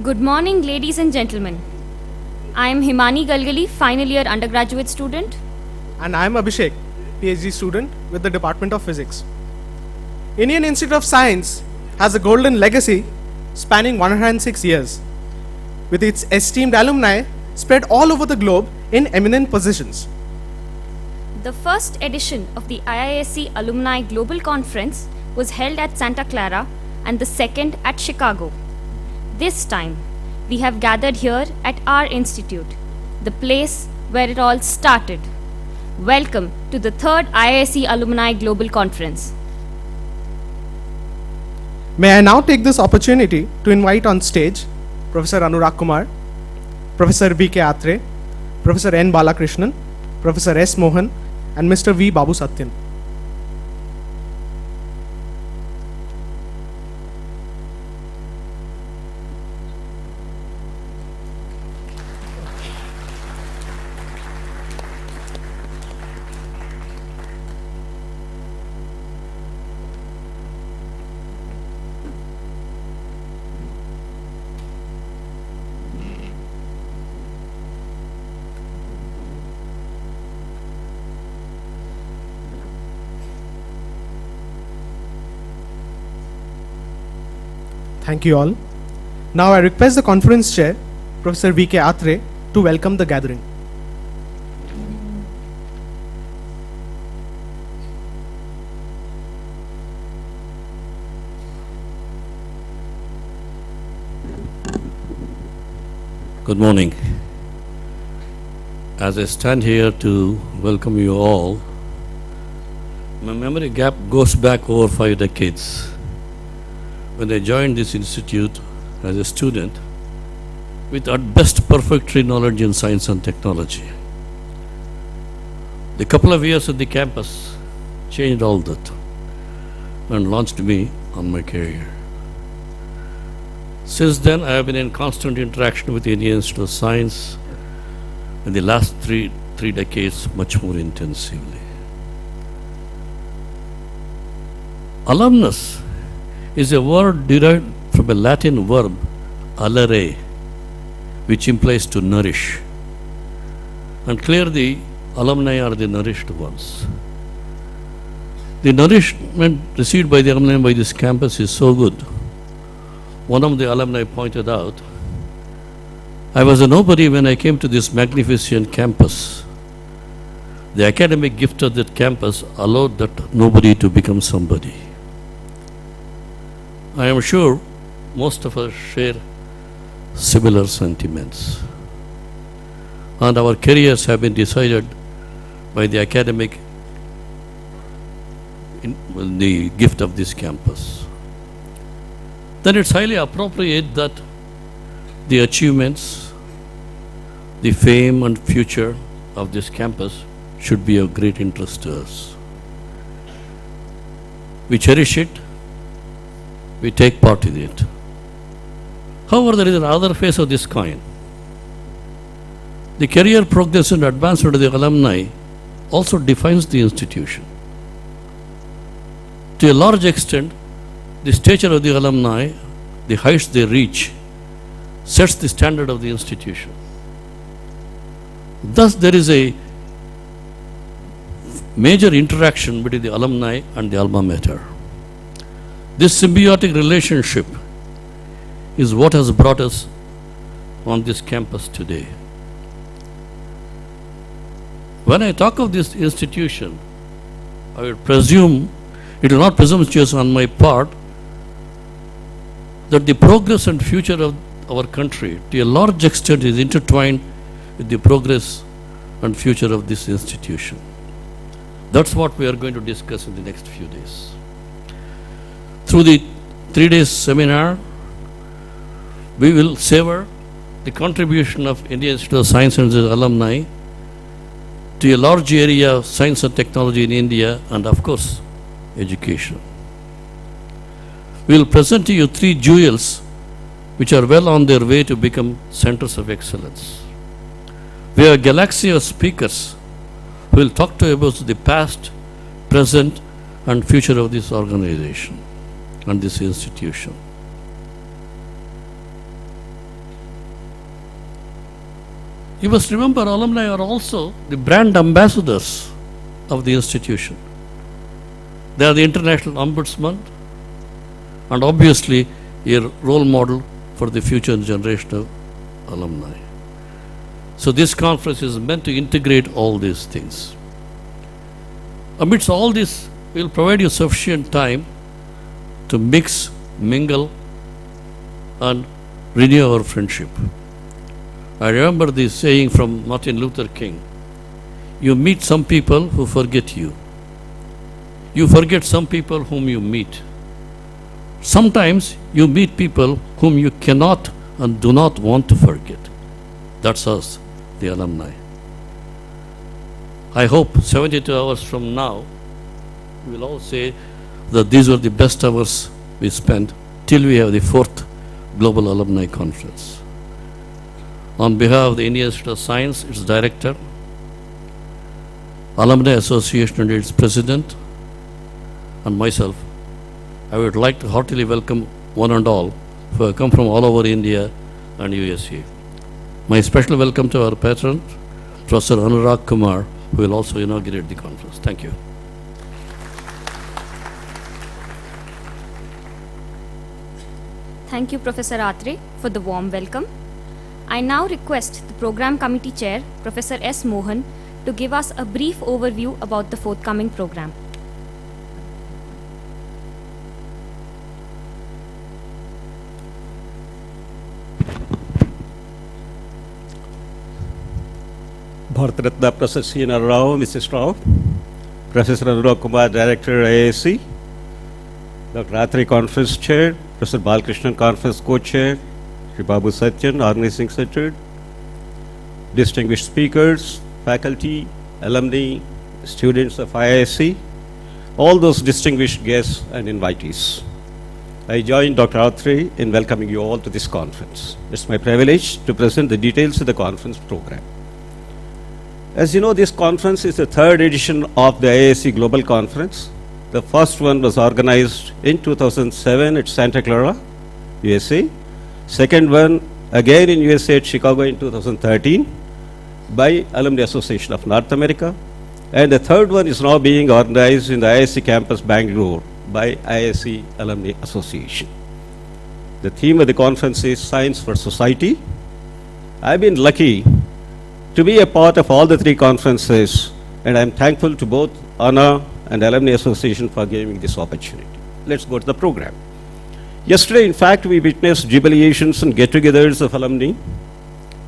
Good morning, ladies and gentlemen. I am Himani Galgali, final year undergraduate student. And I am Abhishek, PhD student with the Department of Physics. Indian Institute of Science has a golden legacy spanning 106 years, with its esteemed alumni spread all over the globe in eminent positions. The first edition of the IISc Alumni Global Conference was held at Santa Clara and the second at Chicago. This time, we have gathered here at our institute, the place where it all started. Welcome to the third IISc Alumni Global Conference. May I now take this opportunity to invite on stage Professor Anurag Kumar, Professor V.K. Atre, Professor N. Balakrishnan, Professor S. Mohan, and Mr. V. Babu Satyan. Thank you all. Now I request the conference chair, Professor V.K. Atre, to welcome the gathering. Good morning. As I stand here to welcome you all, my memory gap goes back over 5 decades. When I joined this institute as a student with at best perfunctory knowledge in science and technology. The couple of years at the campus changed all that and launched me on my career. Since then, I have been in constant interaction with the Indian Institute of Science in the last three decades much more intensively. Alumnus is a word derived from a Latin verb, alere, which implies to nourish. And clearly, alumni are the nourished ones. The nourishment received by the alumni by this campus is so good. One of the alumni pointed out, I was a nobody when I came to this magnificent campus. The academic gift of that campus allowed that nobody to become somebody. I am sure most of us share similar sentiments. And our careers have been decided by the academic, the gift of this campus. Then it's highly appropriate that the achievements, the fame and future of this campus should be of great interest to us. We cherish it. We take part in it. However, there is another face of this coin. The career progress and advancement of the alumni also defines the institution. To a large extent, the stature of the alumni, the heights they reach, sets the standard of the institution. Thus, there is a major interaction between the alumni and the alma mater. This symbiotic relationship is what has brought us on this campus today. When I talk of this institution, I would presume, it is not presumptuous on my part, that the progress and future of our country to a large extent is intertwined with the progress and future of this institution. That's what we are going to discuss in the next few days. Through the 3 days seminar, we will savor the contribution of Indian Institute of Science and its alumni to a large area of science and technology in India and, of course, education. We will present to you 3 jewels which are well on their way to become centers of excellence. We have a galaxy of speakers who will talk to you about the past, present, and future of this organization and this institution. You must remember, alumni are also the brand ambassadors of the institution. They are the international ombudsman and obviously a role model for the future generation of alumni. So this conference is meant to integrate all these things. Amidst all this, we will provide you sufficient time to mix, mingle, and renew our friendship. I remember this saying from Martin Luther King: you meet some people who forget you. You forget some people whom you meet. Sometimes you meet people whom you cannot and do not want to forget. That's us, the alumni. I hope 72 hours from now, we will all say that these were the best hours we spent till we have the 4th Global Alumni Conference. On behalf of the Indian Institute of Science, its director, Alumni Association and its president, and myself, I would like to heartily welcome one and all who have come from all over India and USA. My special welcome to our patron, Professor Anurag Kumar, who will also inaugurate the conference. Thank you. Thank you, Professor Atre, for the warm welcome. I now request the Program Committee Chair, Professor S. Mohan, to give us a brief overview about the forthcoming program. Bharat Ratna Professor C.N.R. Rao, Mrs. Rao, Professor Anurag Kumar, Director, IISc, Dr. Atre, Conference Chair, Professor Balkrishnan, Conference Co-Chair, Sri Babu Satyan, Organizing Secretary, distinguished speakers, faculty, alumni, students of IISc, all those distinguished guests and invitees. I join Dr. Atre in welcoming you all to this conference. It's my privilege to present the details of the conference program. As you know, this conference is the 3rd edition of the IISc Global Conference. The first one was organized in 2007 at Santa Clara, USA. Second one again in USA at Chicago in 2013 by Alumni Association of North America. And the third one is now being organized in the IISc campus Bangalore by IISc Alumni Association. The theme of the conference is Science for Society. I've been lucky to be a part of all the 3 conferences, and I'm thankful to both ANA and Alumni Association for giving me this opportunity. Let's go to the program. Yesterday, in fact, we witnessed jubilations and get-togethers of alumni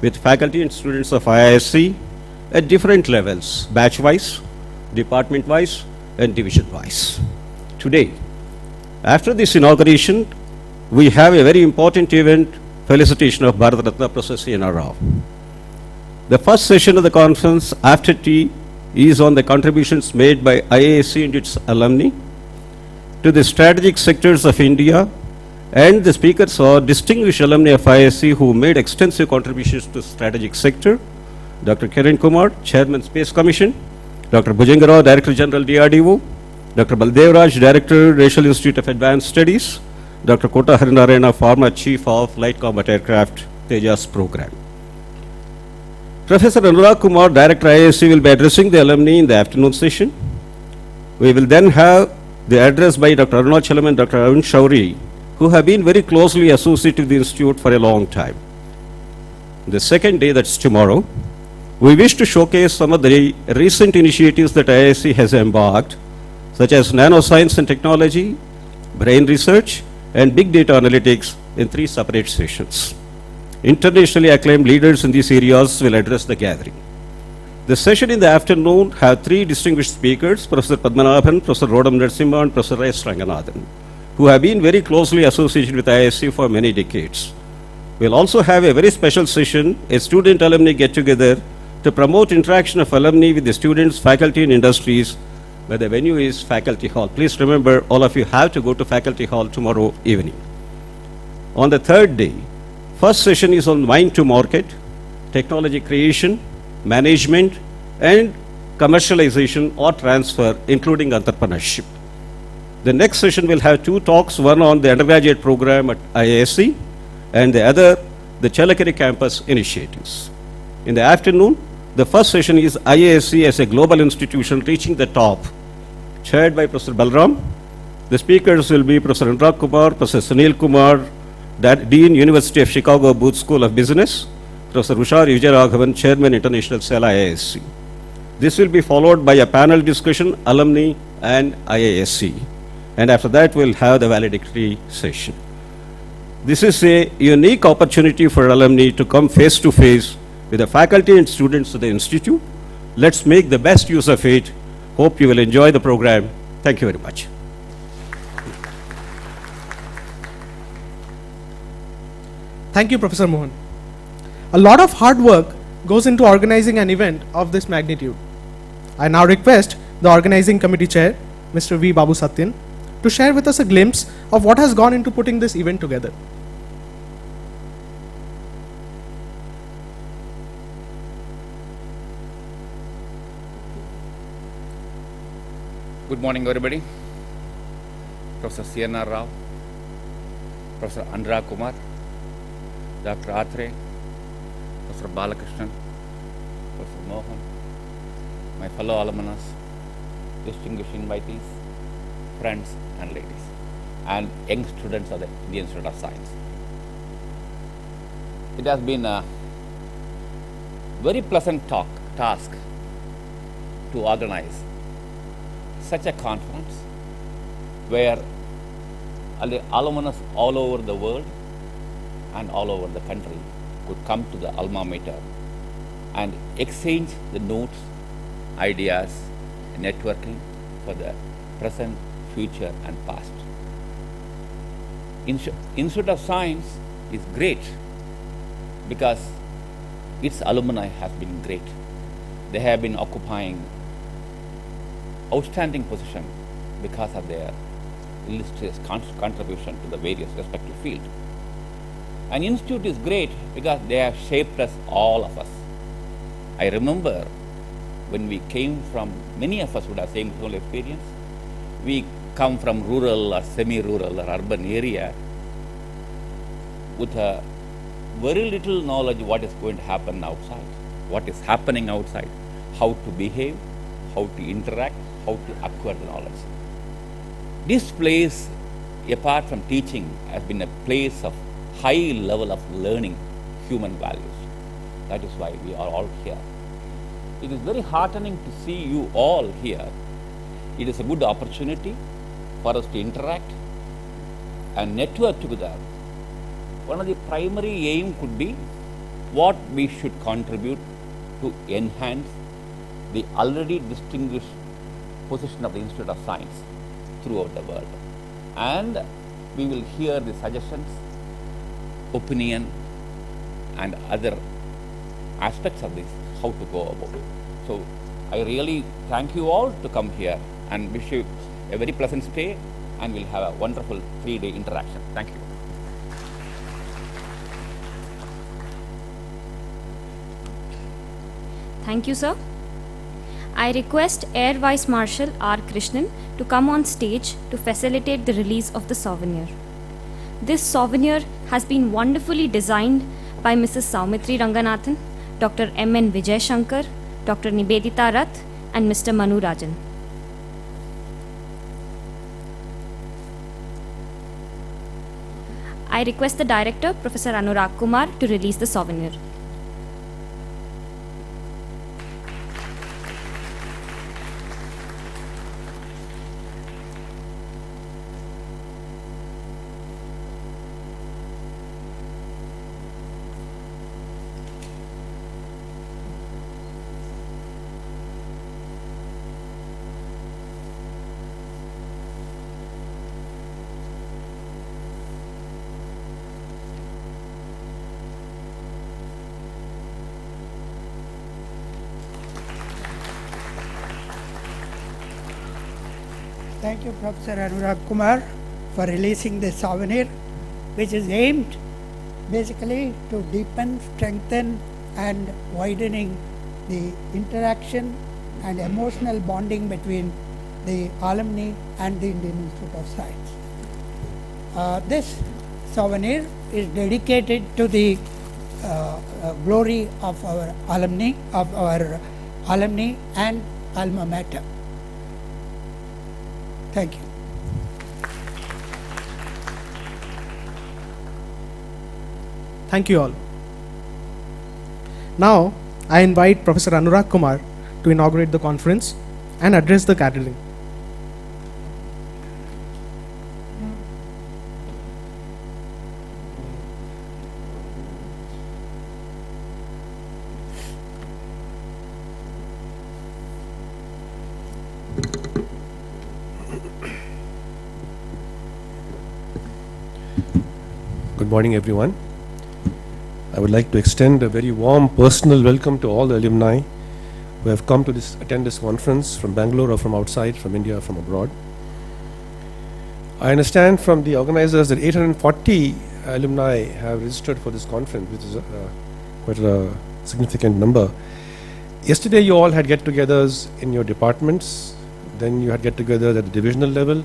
with faculty and students of IISc at different levels, batch-wise, department-wise, and division-wise. Today, after this inauguration, we have a very important event, felicitation of Bharat Ratna Professor C.N.R. Rao. The first session of the conference after tea is on the contributions made by IISc and its alumni to the strategic sectors of India, and the speakers are distinguished alumni of IISc who made extensive contributions to strategic sector. Dr. Kiran Kumar, Chairman Space Commission, Dr. Bhujanga Rao, Director General DRDO, Dr. Baldev Raj, Director, Racial Institute of Advanced Studies, Dr. Kota Harinarayana, former Chief of Light Combat Aircraft, Tejas Program. Professor Anurag Kumar, Director IISc, will be addressing the alumni in the afternoon session. We will then have the address by Dr. Arunachalam and Dr. Arun Shauri, who have been very closely associated with the Institute for a long time. The second day, that's tomorrow, we wish to showcase some of the recent initiatives that IISc has embarked, such as nanoscience and technology, brain research, and big data analytics in 3 separate sessions. Internationally acclaimed leaders in these areas will address the gathering. The session in the afternoon have 3 distinguished speakers, Professor Padmanabhan, Professor Rodam Narasimha, and Professor S. Ranganathan, who have been very closely associated with IISc for many decades. We'll also have a very special session, a student-alumni get-together, to promote interaction of alumni with the students, faculty, and industries, where the venue is Faculty Hall. Please remember, all of you have to go to Faculty Hall tomorrow evening. On the 3rd day, first session is on mind to market, technology creation, management, and commercialization or transfer, including entrepreneurship. The next session will have 2 talks, one on the undergraduate program at IISc, and the other, the Challakere campus initiatives. In the afternoon, the first session is IISc as a global institution reaching the top, chaired by Professor Balram. The speakers will be Professor Anurag Kumar, Professor Sunil Kumar, Dean, University of Chicago Booth School of Business, Professor Ushar Vijayaraghavan, Chairman, International Cell IISc. This will be followed by a panel discussion, alumni and IISc. And after that, we'll have the valedictory session. This is a unique opportunity for alumni to come face to face with the faculty and students of the institute. Let's make the best use of it. Hope you will enjoy the program. Thank you very much. Thank you, Professor Mohan. A lot of hard work goes into organizing an event of this magnitude. I now request the organizing committee chair, Mr. V. Babu Satyan, to share with us a glimpse of what has gone into putting this event together. Good morning, everybody. Professor C.N.R. Rao, Professor Anurag Kumar, Dr. Atre, Professor Balakrishnan, Professor Mohan, my fellow alumnus, distinguished invitees, friends and ladies, and young students of the Indian Institute of Science. It has been a very pleasant task to organize such a conference where alumnus all over the world and all over the country could come to the alma mater and exchange the notes, ideas, networking for the present, future and past. Institute of Science is great because its alumni have been great. They have been occupying outstanding position because of their illustrious contribution to the various respective fields. An institute is great because they have shaped us, all of us. I remember when we came from, many of us would have same personal experience. We come from rural or semi-rural or urban area with a very little knowledge what is going to happen outside, what is happening outside, how to behave, how to interact, how to acquire the knowledge. This place, apart from teaching, has been a place of high level of learning human values. That is why we are all here. It is very heartening to see you all here. It is a good opportunity for us to interact and network together. One of the primary aim could be what we should contribute to enhance the already distinguished position of the Institute of Science throughout the world. And we will hear the suggestions, opinion and other aspects of this, how to go about it. So I really thank you all to come here and wish you a very pleasant stay, and we'll have a wonderful 3-day interaction. Thank you. Thank you, sir. I request Air Vice Marshal R. Krishnan to come on stage to facilitate the release of the souvenir. This souvenir has been wonderfully designed by Mrs. Saumitri Ranganathan, Dr. M.N. Vijay Shankar, Dr. Nibedita Rath, and Mr. Manu Rajan. I request the Director, Professor Anurag Kumar, to release the souvenir. Thank you, Professor Anurag Kumar, for releasing this souvenir, which is aimed basically to deepen, strengthen, and widening the interaction and emotional bonding between the alumni and the Indian Institute of Science. This souvenir is dedicated to the glory of our alumni and alma mater. Thank you. Thank you all. Now, I invite Professor Anurag Kumar to inaugurate the conference and address the gathering. Good morning, everyone. I would like to extend a very warm personal welcome to all the alumni who have come to attend this conference from Bangalore or from outside, from India or from abroad. I understand from the organizers that 840 alumni have registered for this conference, which is quite a significant number. Yesterday you all had get-togethers in your departments, then you had get-togethers at the divisional level,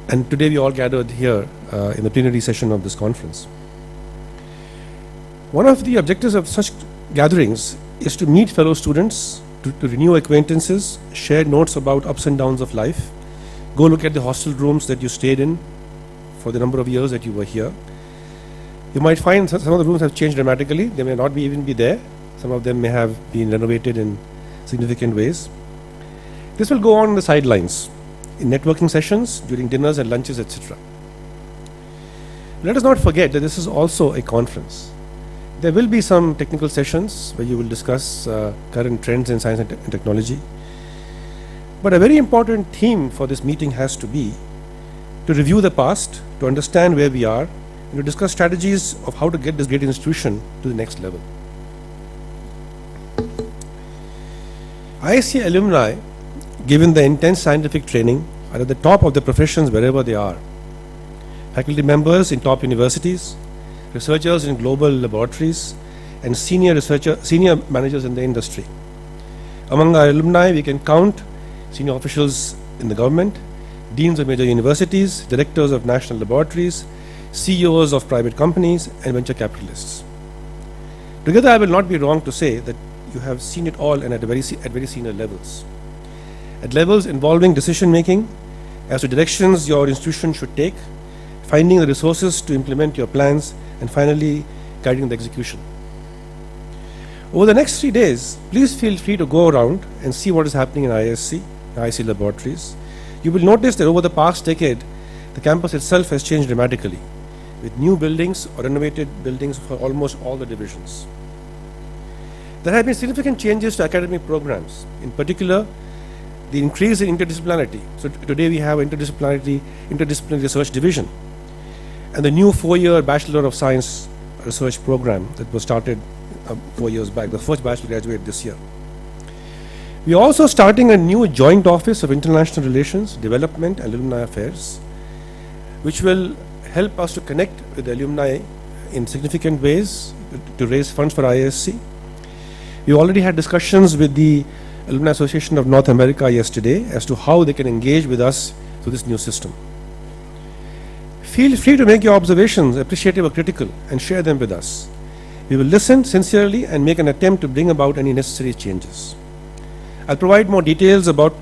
and today we all gathered here in the plenary session of this conference. One of the objectives of such gatherings is to meet fellow students, to renew acquaintances, share notes about ups and downs of life, go look at the hostel rooms that you stayed in for the number of years that you were here. You might find some of the rooms have changed dramatically. They may not even be there. Some of them may have been renovated in significant ways. This will go on in the sidelines, in networking sessions, during dinners and lunches, etc. Let us not forget that this is also a conference. There will be some technical sessions where you will discuss current trends in science and technology. But a very important theme for this meeting has to be to review the past, to understand where we are, and to discuss strategies of how to get this great institution to the next level. IISc alumni, given the intense scientific training, are at the top of their professions wherever they are. Faculty members in top universities, researchers in global laboratories, and senior managers in the industry. Among our alumni, we can count senior officials in the government, deans of major universities, directors of national laboratories, CEOs of private companies, and venture capitalists. Together, I will not be wrong to say that you have seen it all and at very senior levels. At levels involving decision making as to directions your institution should take, finding the resources to implement your plans, and finally guiding the execution. Over the next 3 days, please feel free to go around and see what is happening in IISc laboratories. You will notice that over the past decade, the campus itself has changed dramatically, with new buildings or renovated buildings for almost all the divisions. There have been significant changes to academic programs, in particular, the increase in interdisciplinarity. So today we have interdisciplinary research division, and the new 4-year Bachelor of Science research program that was started 4 years back. The first batch will graduate this year. We are also starting a new joint office of international relations, development, and alumni affairs, which will help us to connect with the alumni in significant ways to raise funds for IISc. We already had discussions with the Alumni Association of North America yesterday as to how they can engage with us through this new system. Feel free to make your observations appreciative or critical and share them with us. We will listen sincerely and make an attempt to bring about any necessary changes. I'll provide more details about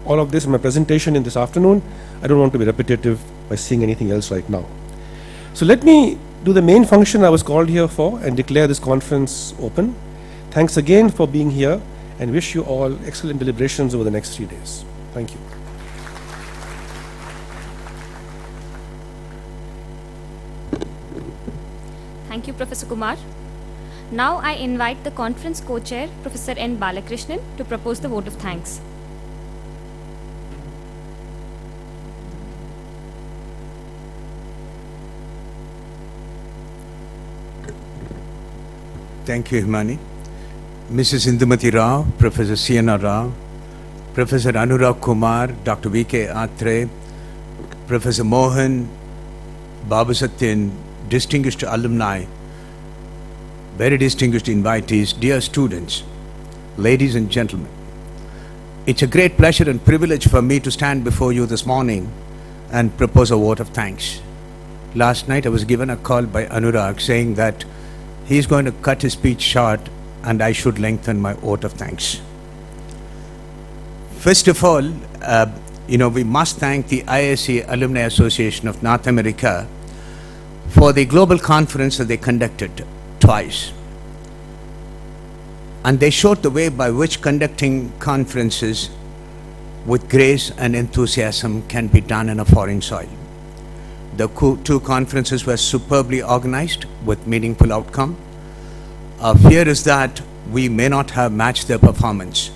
all of this in my presentation in this afternoon. I don't want to be repetitive by saying anything else right now. So let me do the main function I was called here for and declare this conference open. Thanks again for being here, and wish you all excellent deliberations over the next 3 days. Thank you. Thank you, Professor Kumar. Now I invite the conference co-chair, Professor N. Balakrishnan, to propose the vote of thanks. Thank you, Himani. Mrs. Indumati Rao, Professor Sienna Rao, Professor Anurag Kumar, Dr. V.K. Atre, Professor Mohan, Babu Satyan, distinguished alumni, very distinguished invitees, dear students, ladies and gentlemen. It's a great pleasure and privilege for me to stand before you this morning and propose a vote of thanks. Last night I was given a call by Anurag saying that He's going to cut his speech short, and I should lengthen my vote of thanks. First of all, we must thank the IISc Alumni Association of North America for the global conference that they conducted twice. And they showed the way by which conducting conferences with grace and enthusiasm can be done in a foreign soil. The two conferences were superbly organized with meaningful outcome. Our fear is that we may not have matched their performance.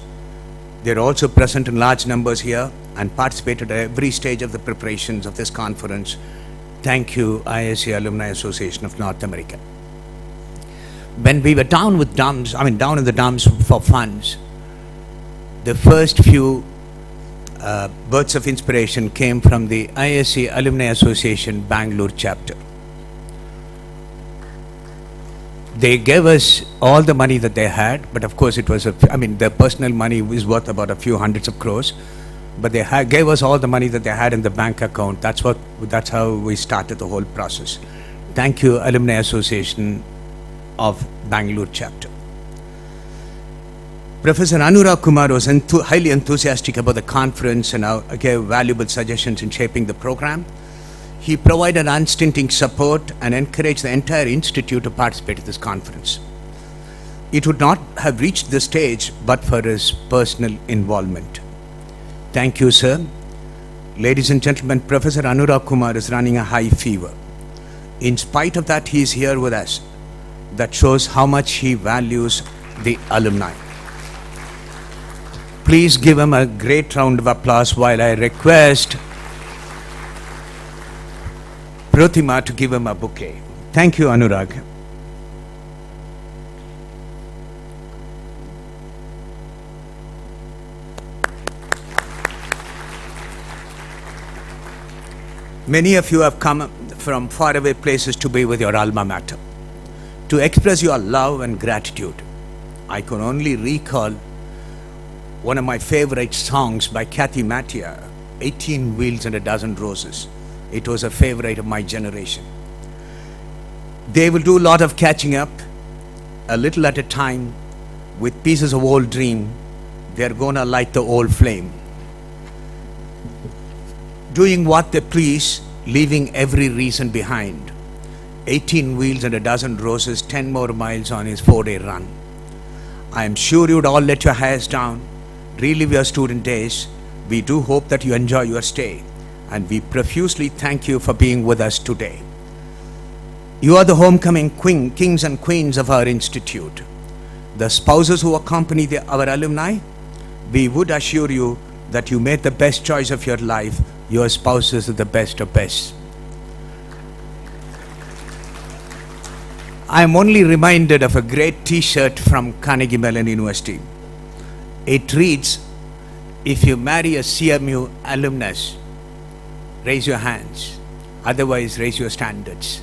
They're also present in large numbers here and participated at every stage of the preparations of this conference. Thank you, IISc Alumni Association of North America. When we were down in the dumps for funds, the first few words of inspiration came from the IISc Alumni Association Bangalore chapter. They gave us all the money that they had, but of course it was, their personal money is worth about a few hundreds of crores, but they gave us all the money that they had in the bank account. That's how we started the whole process. Thank you, Alumni Association of Bangalore chapter. Professor Anurag Kumar was highly enthusiastic about the conference and gave valuable suggestions in shaping the program. He provided unstinting support and encouraged the entire institute to participate in this conference. It would not have reached this stage but for his personal involvement. Thank you, sir. Ladies and gentlemen, Professor Anurag Kumar is running a high fever. In spite of that, he is here with us. That shows how much he values the alumni. Please give him a great round of applause while I request Pratima to give him a bouquet. Thank you, Anurag. Many of you have come from faraway places to be with your alma mater, to express your love and gratitude. I can only recall one of my favorite songs by Kathy Mattia, 18 Wheels and a Dozen Roses. It was a favorite of my generation. They will do a lot of catching up, a little at a time, with pieces of old dream. They're gonna light the old flame. Doing what they please, leaving every reason behind. 18 wheels and a dozen roses, 10 more miles on his 4-day run. I am sure you'd all let your hairs down, relive your student days. We do hope that you enjoy your stay, and we profusely thank you for being with us today. You are the homecoming kings and queens of our institute. The spouses who accompany our alumni, we would assure you that you made the best choice of your life. Your spouses are the best of best. I am only reminded of a great t-shirt from Carnegie Mellon University. It reads, if you marry a CMU alumnus, raise your hands. Otherwise, raise your standards.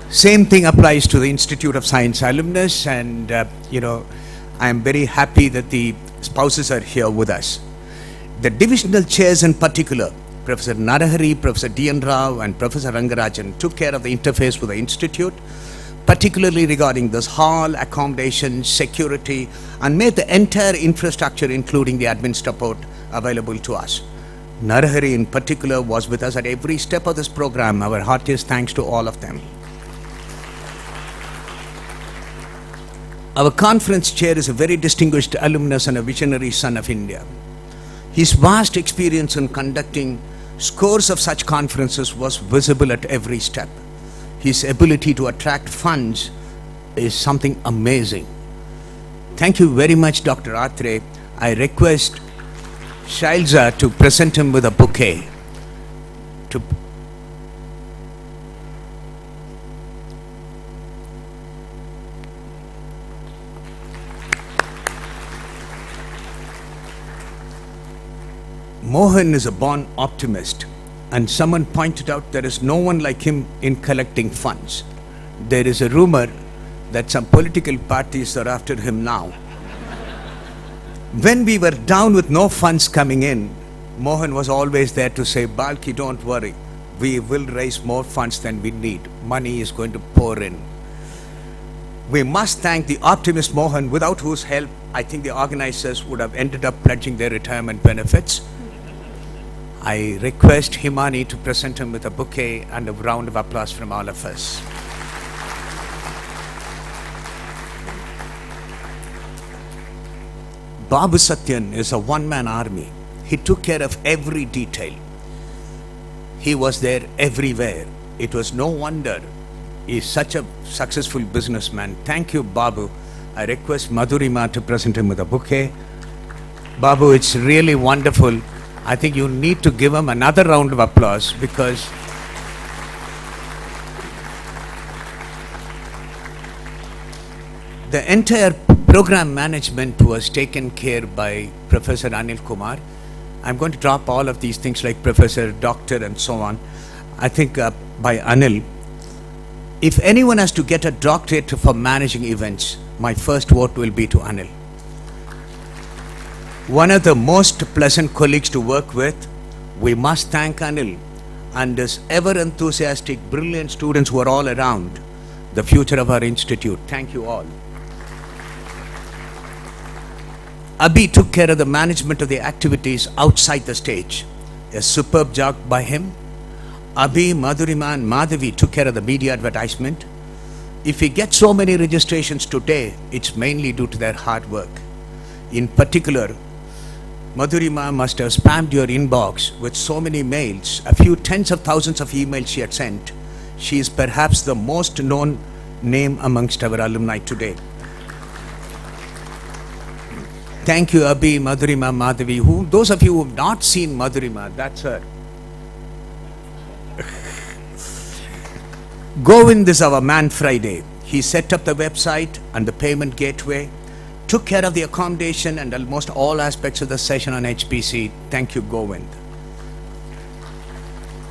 Same thing applies to the Institute of Science alumnus, and I am very happy that the spouses are here with us. The divisional chairs in particular, Professor Narahari, Professor D.N. Rao, and Professor Rangarajan took care of the interface with the institute, particularly regarding this hall, accommodation, security, and made the entire infrastructure, including the admin support, available to us. Narahari in particular was with us at every step of this program. Our heartiest thanks to all of them. Our conference chair is a very distinguished alumnus and a visionary son of India. His vast experience in conducting scores of such conferences was visible at every step. His ability to attract funds is something amazing. Thank you very much, Dr. Atre. I request Shailja to present him with a bouquet. Mohan is a born optimist, and someone pointed out there is no one like him in collecting funds. There is a rumor that some political parties are after him now. When we were down with no funds coming in, Mohan was always there to say, Balki, don't worry. We will raise more funds than we need. Money is going to pour in. We must thank the optimist Mohan, without whose help I think the organizers would have ended up pledging their retirement benefits. I request Himani to present him with a bouquet and a round of applause from all of us. Babu Satyan is a one-man army. He took care of every detail. He was there everywhere. It was no wonder he's such a successful businessman. Thank you, Babu. I request Madhurima to present him with a bouquet. Babu, it's really wonderful. I think you need to give him another round of applause, because the entire program management was taken care by Professor Anil Kumar. I'm going to drop all of these things like Professor, Doctor and so on. I think by Anil. If anyone has to get a doctorate for managing events, my first vote will be to Anil. One of the most pleasant colleagues to work with. We must thank Anil and his ever enthusiastic, brilliant students who are all around the future of our institute. Thank you all. Abhi took care of the management of the activities outside the stage. A superb job by him. Abhi, Madhurima and Madhavi took care of the media advertisement. If we get so many registrations today, it's mainly due to their hard work. In particular, Madhurima must have spammed your inbox with so many mails, a few tens of thousands of emails she had sent. She is perhaps the most known name amongst our alumni today. Thank you, Abhi, Madhurima, Madhavi. Those of you who have not seen Madhurima, that's her. Govind is our man Friday. He set up the website and the payment gateway, took care of the accommodation and almost all aspects of the session on HPC. Thank you, Govind.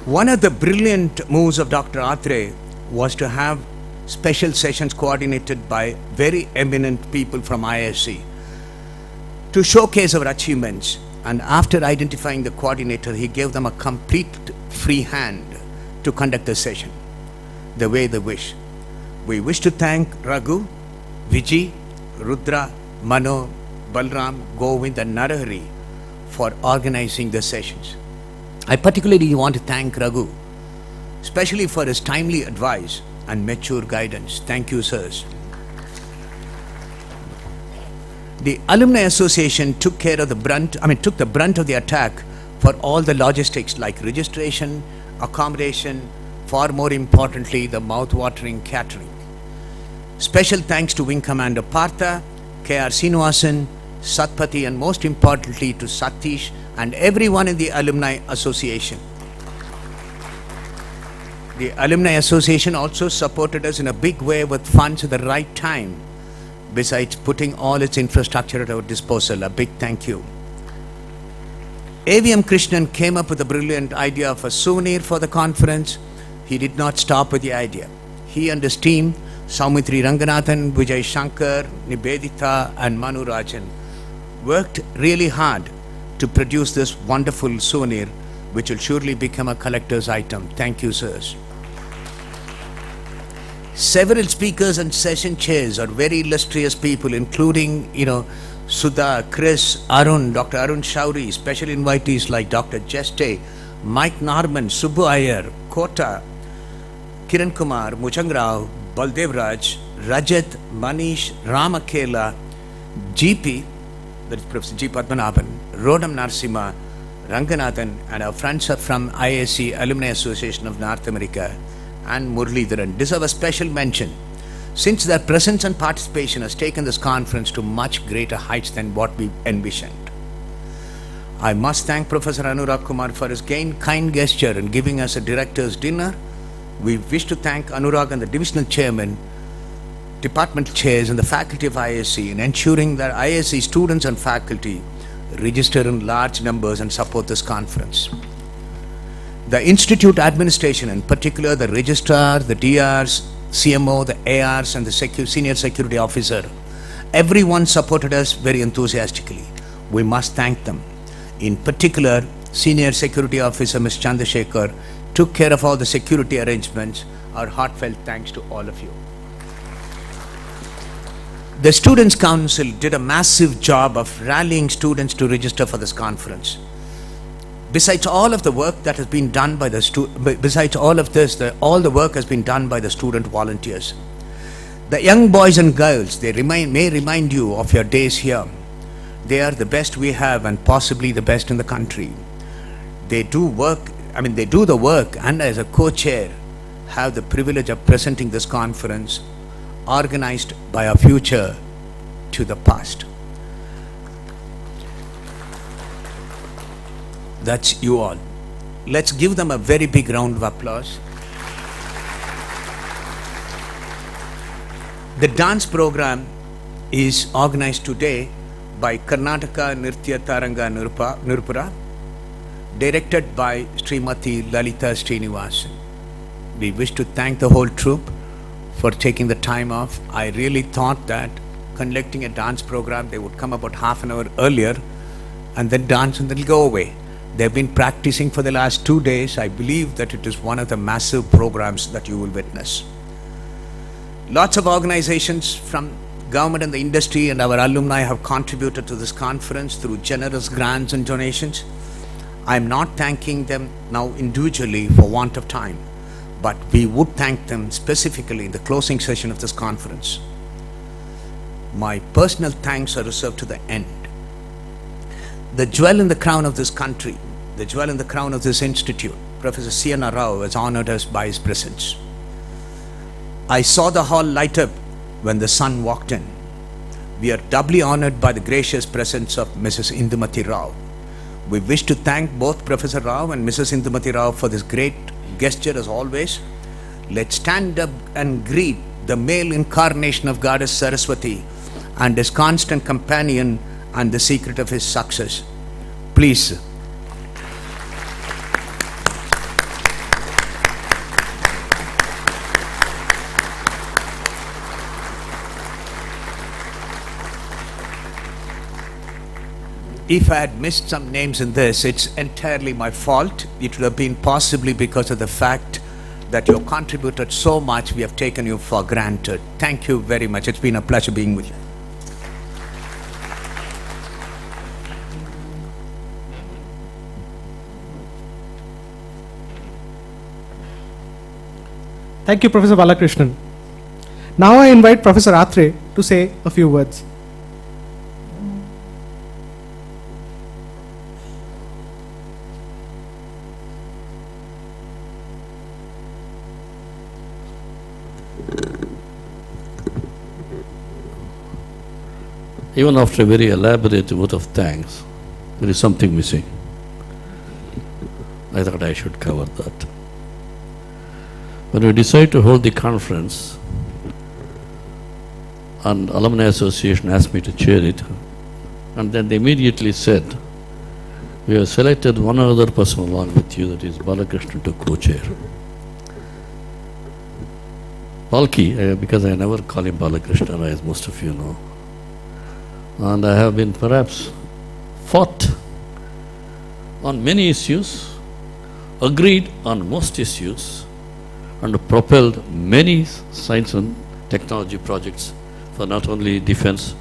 One of the brilliant moves of Dr. Atre was to have special sessions coordinated by very eminent people from IISc to showcase our achievements. And after identifying the coordinator, he gave them a complete free hand to conduct the session the way they wish. We wish to thank Raghu, Vijay, Rudra, Mano, Balram, Govind and Narahari for organizing the sessions. I particularly want to thank Raghu, especially for his timely advice and mature guidance. Thank you, sirs. The Alumni Association took the brunt of the attack for all the logistics like registration, accommodation, far more importantly, the mouth-watering catering. Special thanks to Wing Commander Partha, K.R. Srinivasan, Satpati, and most importantly to Satish and everyone in the Alumni Association. The Alumni Association also supported us in a big way with funds at the right time, besides putting all its infrastructure at our disposal. A big thank you. AVM Krishnan came up with a brilliant idea of a souvenir for the conference. He did not stop with the idea. He and his team, Saumitri Ranganathan, Vijay Shankar, Nibedita and Manu Rajan, worked really hard to produce this wonderful souvenir, which will surely become a collector's item. Thank you, sirs. Several speakers and session chairs are very illustrious people, including, Sudha, Chris, Arun, Dr. Arun Shauri, special invitees like Dr. Jeste, Mike Norman, Subbu Iyer, Kota, Kiran Kumar, Muchangrao, Baldev Raj, Rajat, Manish, Ramakela, GP, that is Professor G. Padmanabhan, Rodam Narsimha, Ranganathan, and our friends from IISc Alumni Association of North America, and Muralidharan deserve a special mention, since their presence and participation has taken this conference to much greater heights than what we envisioned. I must thank Professor Anurag Kumar for his kind gesture in giving us a director's dinner. We wish to thank Anurag and the divisional chairman, departmental chairs and the faculty of IISc in ensuring that IISc students and faculty register in large numbers and support this conference. The institute administration, in particular the registrar, the DRs, CMO, the ARs and the senior security officer, everyone supported us very enthusiastically. We must thank them. In particular, Senior Security Officer Ms. Chandrasekhar took care of all the security arrangements. Our heartfelt thanks to all of you. The Students' Council did a massive job of rallying students to register for this conference. Besides all of the work that has been done by besides all of this, all the work has been done by the student volunteers. The young boys and girls, they may remind you of your days here. They are the best we have and possibly the best in the country. They do work, they do the work, and as a co-chair, have the privilege of presenting this conference organized by our future to the past. That's you all. Let's give them a very big round of applause. The dance program is organized today by Karnataka Nritya Taranga Nirupura, directed by Srimati Lalita Srinivasan. We wish to thank the whole troupe for taking the time off. I really thought that conducting a dance program, they would come about half an hour earlier and then dance and they'll go away. They've been practicing for the last 2 days. I believe that it is one of the massive programs that you will witness. Lots of organizations from government and the industry and our alumni have contributed to this conference through generous grants and donations. I'm not thanking them now individually for want of time, but we would thank them specifically in the closing session of this conference. My personal thanks are reserved to the end. The jewel in the crown of this country, the jewel in the crown of this institute, Professor C.N.R. Rao has honored us by his presence. I saw the hall light up when the sun walked in. We are doubly honored by the gracious presence of Mrs. Indumati Rao. We wish to thank both Professor Rao and Mrs. Indumati Rao for this great gesture as always. Let's stand up and greet the male incarnation of Goddess Saraswati and his constant companion and the secret of his success. Please. If I had missed some names in this, it's entirely my fault. It would have been possibly because of the fact that you have contributed so much, we have taken you for granted. Thank you very much. It's been a pleasure being with you. Thank you, Professor Balakrishnan. Now I invite Professor Atre to say a few words. Even after a very elaborate vote of thanks, there is something missing. I thought I should cover that. When we decided to hold the conference, and Alumni Association asked me to chair it, and then they immediately said, we have selected one other person along with you, that is Balakrishnan, to co-chair. Balki, because I never call him Balakrishnan, as most of you know. And I have been perhaps fought on many issues, agreed on most issues, and propelled many science and technology projects for not only defense.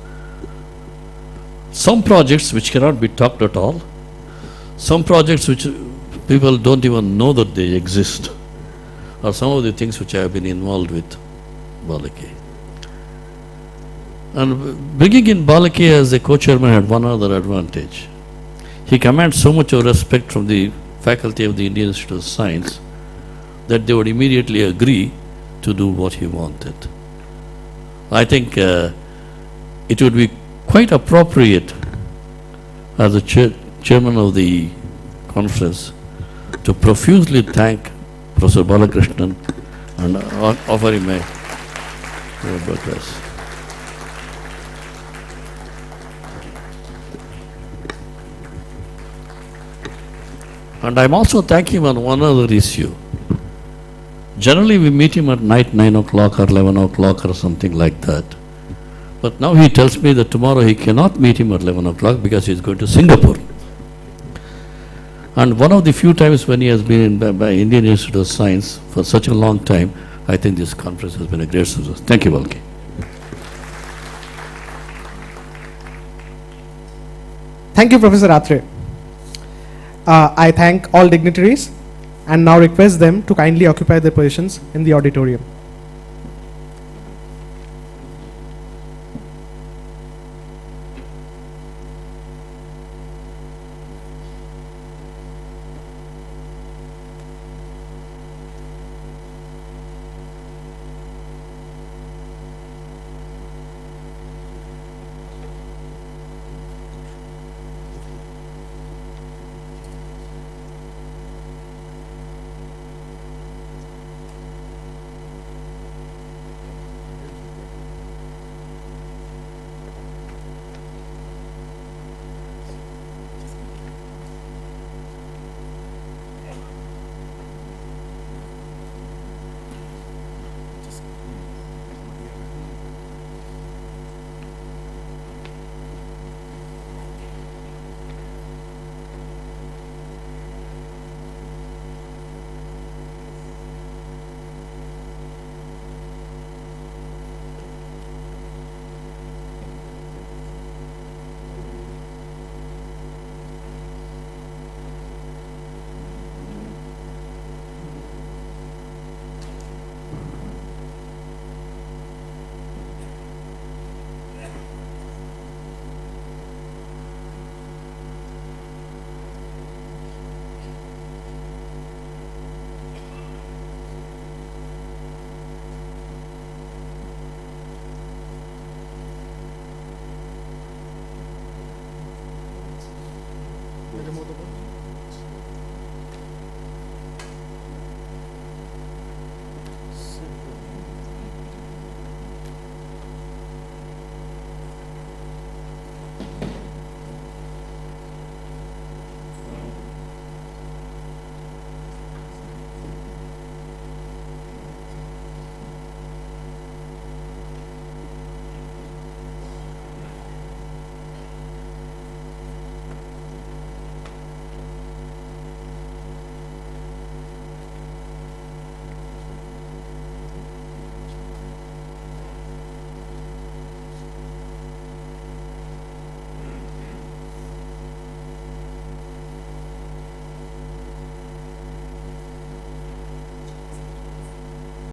Some projects which cannot be talked at all, some projects which people don't even know that they exist, are some of the things which I have been involved with Balaki. And bringing in Balaki as a co-chairman had one other advantage. He commands so much of respect from the faculty of the Indian Institute of Science that they would immediately agree to do what he wanted. I think it would be quite appropriate as the chairman of the conference to profusely thank Professor Balakrishnan and offer him a address. And I'm also thanking him on one other issue. Generally we meet him at night, 9 o'clock or 11 o'clock or something like that. But now he tells me that tomorrow he cannot meet him at 11 o'clock because he is going to Singapore. And one of the few times when he has been by Indian Institute of Science for such a long time, I think this conference has been a great success. Thank you, Balki. Thank you, Professor Atre. I thank all dignitaries and now request them to kindly occupy their positions in the auditorium.